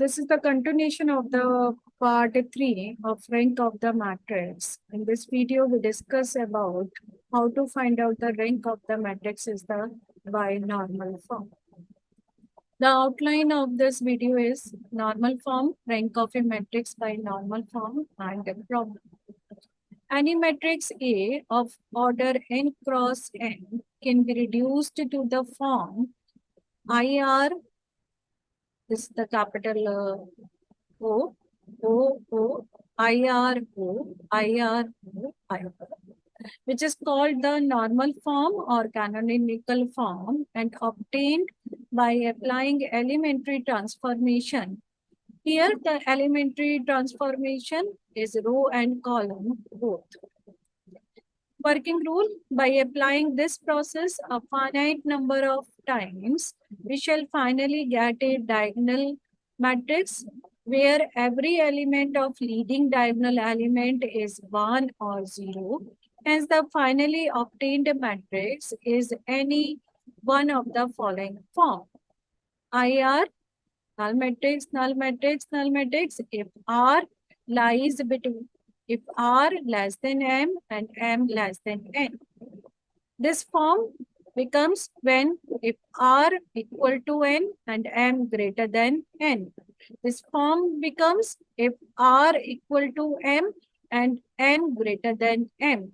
this is the continuation of the part 3 of rank of the matrix. In this video, we discuss about how to find out the rank of the matrix is the binormal form. The outline of this video is normal form, rank of a matrix by normal form, and a problem. Any matrix A of order n cross n can be reduced to the form IR, this is the capital O, O, O, IR, O, IR, O, IR, which is called the normal form or canonical form and obtained by applying elementary transformation. Here, the elementary transformation is row and column both. Working rule: by applying this process a finite number of times, we shall finally get a diagonal matrix where every element of leading diagonal element is 1 or 0. Hence, the finally obtained matrix is any one of the following form: IR, null matrix, null matrix, null matrix, if R lies between, if R less than M and M less than N. This form becomes when if R equal to N and M greater than N. This form becomes if R equal to M and N greater than M.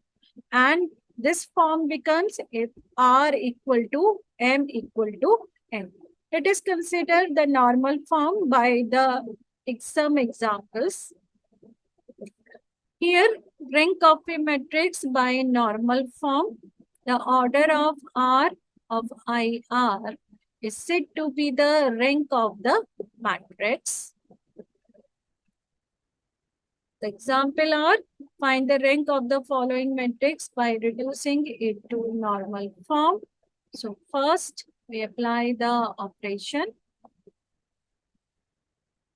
And this form becomes if R equal to M equal to N. It is considered the normal form by some examples. Here, rank of a matrix by normal form. The order of R of IR is said to be the rank of the matrix. The example are: find the rank of the following matrix by reducing it to normal form. So first, we apply the operation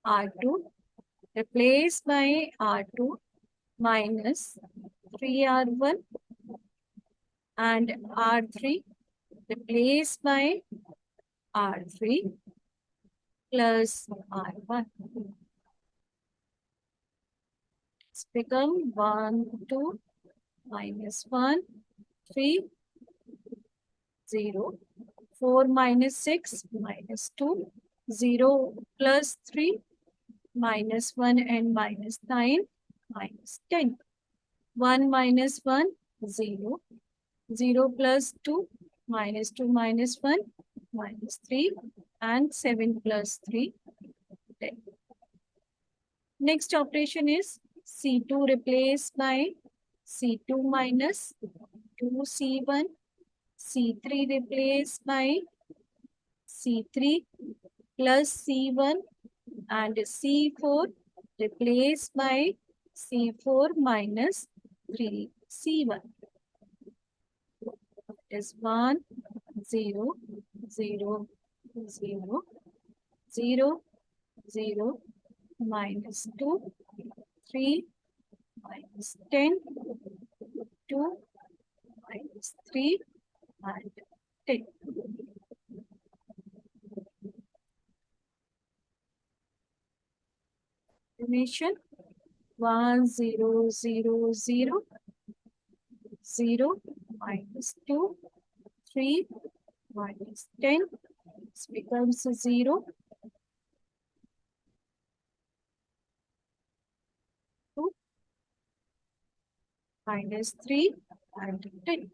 R2, replace by R2 minus 3R1 and R3, replace by R3 plus R1. It's become 1, 2, minus 1, 3, 0, 4 minus 6, minus 2, 0 plus 3, minus 1 and minus 9, minus 10. 1 minus 1, 0, 0 plus 2, minus 2 minus 1, minus 3, and 7 plus 3, 10. Next operation is C2 replaced by C2 minus 2C1, C3 replaced by C3 plus C1, and C4 replaced by C4 minus 3C1. Is 1, 0, 0, 0, 0, 0, minus 2, 3, minus 10, 2, minus 3, and 10. Combination 1, 0, 0, 0, 0, minus 2, 3, minus 10, this becomes 0, 2, minus 3, and 10.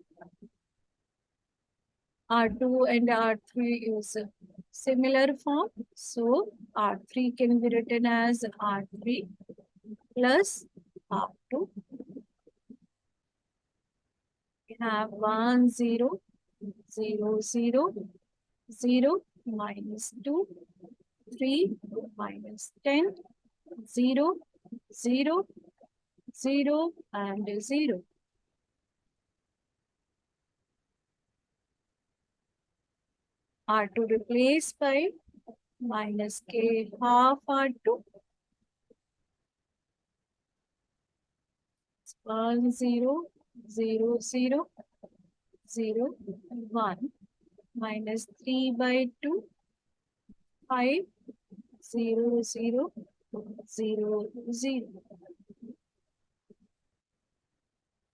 R2 and R3 is a similar form, so R3 can be written as R3 plus R2. We have 1, 0, 0, 0, 0, minus 2, 3, minus 10, 0, 0, 0, and 0. R2 replaced by minus K half R2. 1, 0, 0, 0, 0, 1, minus 3 by 2, 5, 0, 0, 0, 0.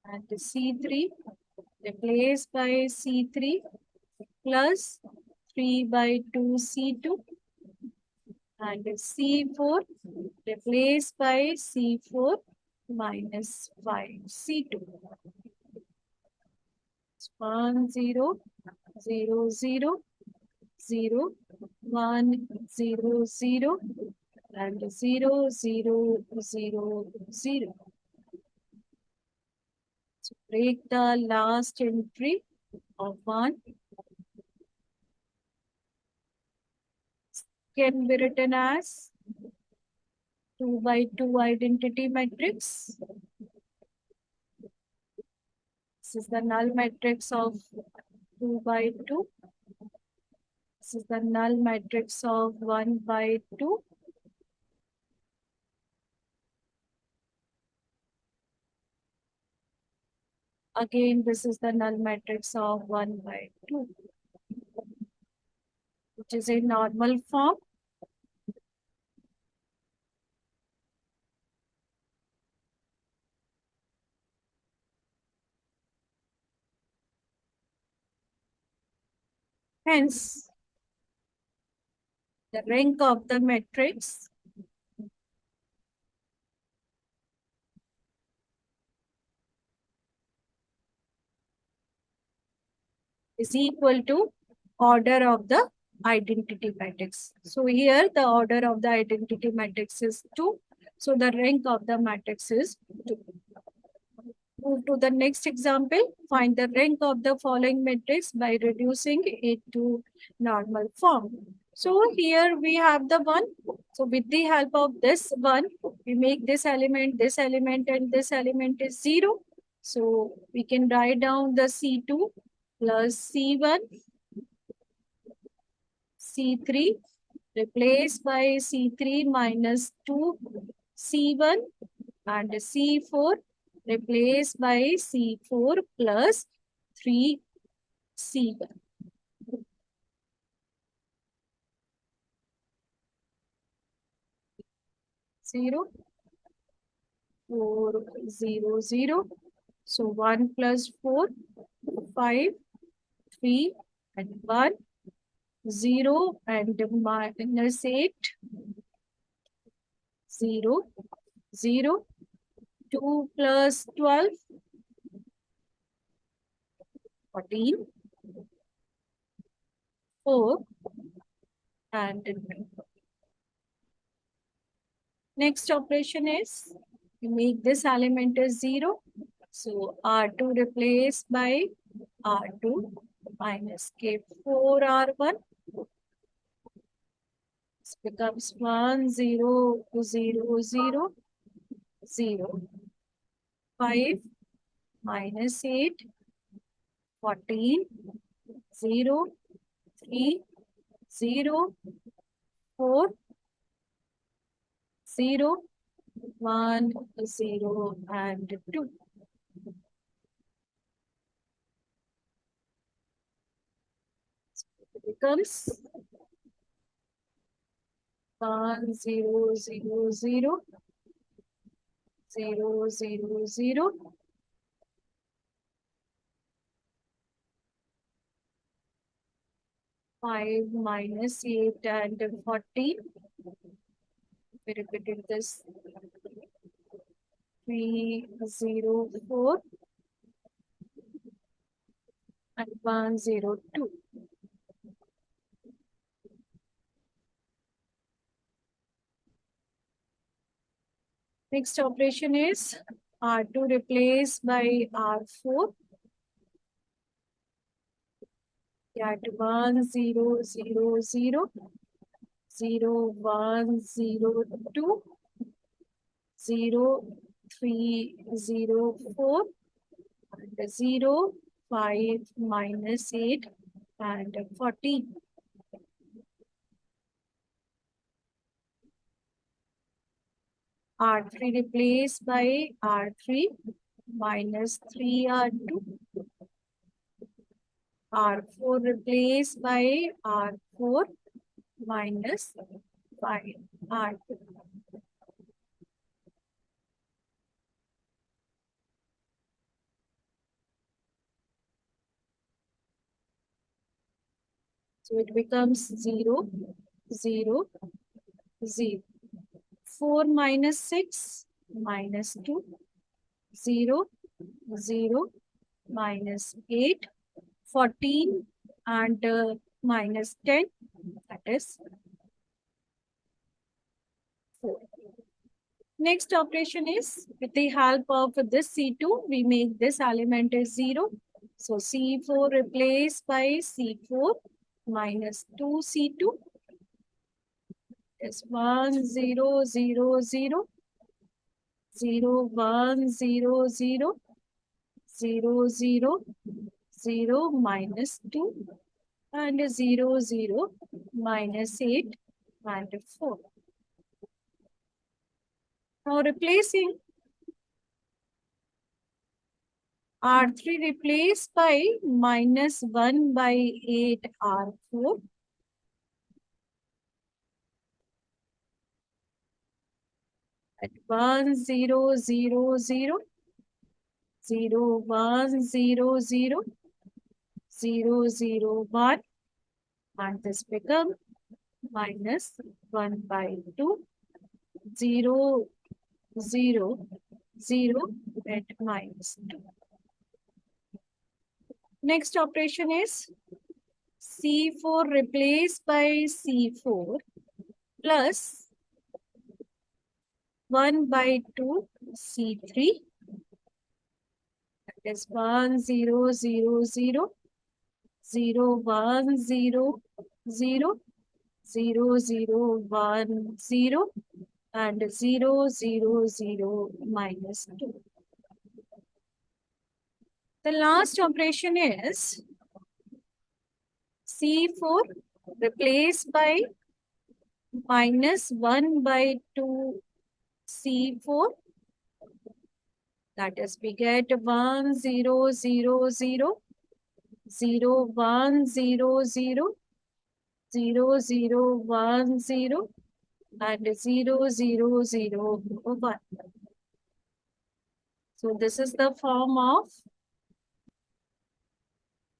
And C3 replaced by C3 plus 3 by 2 C2 and C4 replaced by C4 minus 5 C2. 1, 0, 0, 0, 0, 1, 0, 0, and 0, 0, 0, 0. So break the last entry of 1 can be written as 2 by 2 identity matrix. This is the null matrix of 2 by 2. This is the null matrix of 1 by 2. Again, this is the null matrix of 1 by 2, which is a normal form. Hence, the rank of the matrix is equal to order of the identity matrix. So here the order of the identity matrix is 2. So the rank of the matrix is 2. Move to the next example. Find the rank of the following matrix by reducing it to normal form. So here we have the 1. So with the help of this 1, we make this element, and this element is 0. So we can write down the C2 plus C1, C3 replaced by C3 minus 2 C1 and C4 replaced by C4 plus 3 C1. 0, 4, 0, 0. So 1 plus 4, 5, 3 and 1, 0 and minus 8, 0, 0, 2 plus 12, 14, 4 and 2. Next operation is we make this element as 0. So R2 replaced by R2 minus K4 R1. This becomes 1, 0, 0, 0, 0. 5 minus 8, 14, 0, 3, 0, 4, 0, 1, 0, and 2. It becomes 1, 0, 0, 0, 0, 0, 0, 5 minus 8 and 14. We repeated this 3, 0, 4 and 1, 0, 2. Next operation is R2 replaced by R4. At 1, 0, 0, 0, 0, 1, 0, 2, 0, 3, 0, 4, and 0, 5, minus 8, and 14. R3 replaced by R3 minus 3 R2. R4 replaced by R4 minus by R. So it becomes 0, 0, 0. 4 minus 6 minus 2, 0, 0, minus 8, 14 and minus 10, that is 4. Next operation is with the help of this C2, we make this element as 0. So C4 replaced by C4 minus 2C2 is 1, 0, 0, 0, 0, 1, 0, 0, 0, 0, 0, minus 2 and 0, 0, minus 8 and 4. Now replacing R3 replaced by minus 1 by 8 R4. At 1, 0, 0, 0, 0, 1, 0, 0, 0, 0, 1. And this becomes minus 1 by 2, 0, 0, 0 at minus 2. Next operation is C4 replaced by C4 plus 1 by 2 C3. That is 1, 0, 0, 0, 0, 1, 0, 0, 0, 0, 1, 0 and 0, 0, 0, minus 2. The last operation is C4 replaced by minus 1 by 2 C4. That is, we get 1, 0, 0, 0, 0, 1, 0, 0, 0, 0, 1, 0, and 0, 0, 0, 1. So this is the form of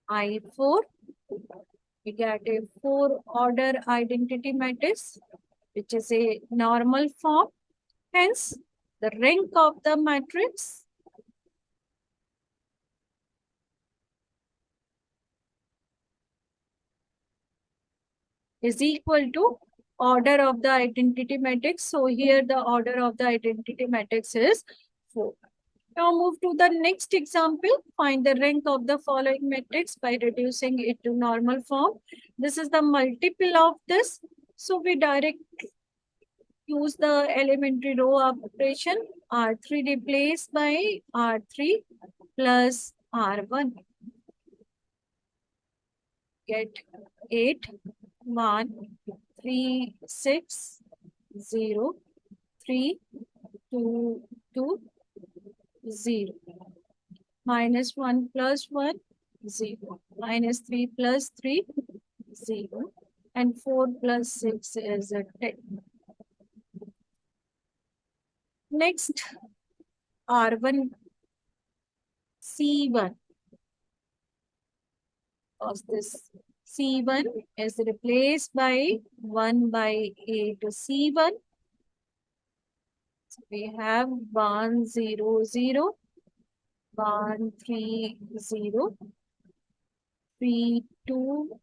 I4. We get a 4-order identity matrix, which is a normal form. Hence, the rank of the matrix is equal to order of the identity matrix. So here the order of the identity matrix is 4. Now move to the next example. Find the rank of the following matrix by reducing it to normal form. This is the multiple of this. So we directly use the elementary row operation. R3 replaced by R3 plus R1. Get 8, 1, 3, 6, 0, 3, 2, 2, 0. Minus 1 plus 1, 0. Minus 3 plus 3, 0. And 4 plus 6 is a 10. Next, R1, C1. Because this C1 is replaced by 1 by 8 C1. So we have 1, 0, 0, 1, 3, 0, 3, 2,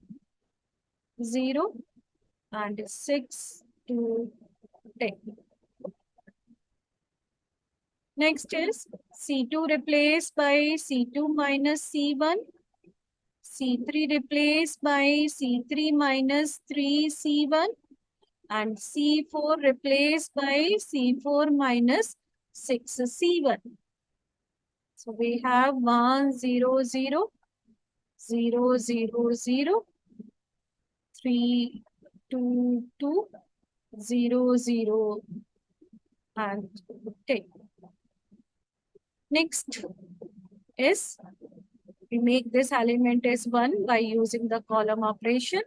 0, and 6, 2, 10. Next is C2 replaced by C2 minus C1. C3 replaced by C3 minus 3 C1. And C4 replaced by C4 minus 6 C1. So we have 1, 0, 0, 0, 0, 0, 3, 2, 2, 0, 0, and 10. Next is we make this element as 1 by using the column operation.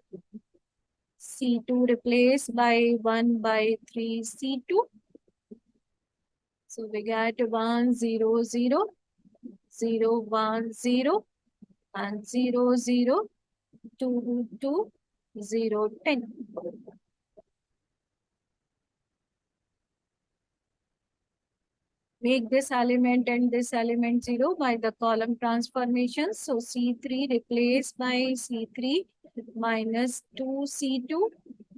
C2 replaced by 1 by 3 C2. So we get 1 0 0 0 1 0 and 0 0 2 2 0 10. Make this element and this element 0 by the column transformation. So C3 replaced by C3 minus 2 C2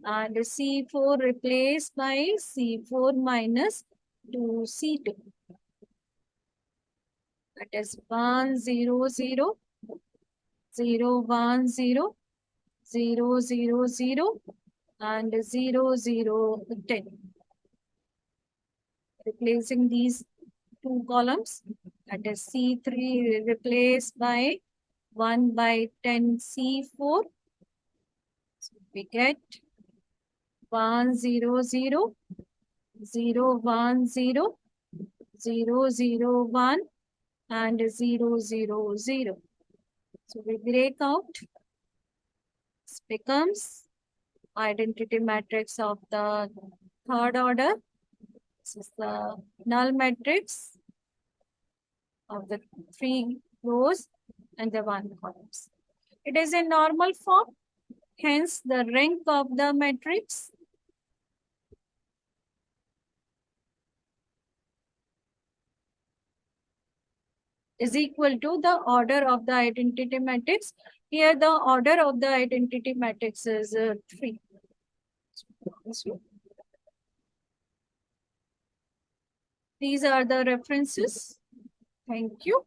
and C4 replaced by C4 minus 2 C2. That is 1 0 0 0 1 0 0 0 0 and 0 0 10. Replacing these two columns, that is C3 replaced by 1 by 10 C4. So we get 1 0 0 0 1 0 0 0 1 and 0 0 0. So we break out. This becomes identity matrix of the third order. This is the null matrix of the 3 rows and the 1 columns. It is in normal form. Hence, the rank of the matrix is equal to the order of the identity matrix. Here, the order of the identity matrix is 3. These are the references. Thank you.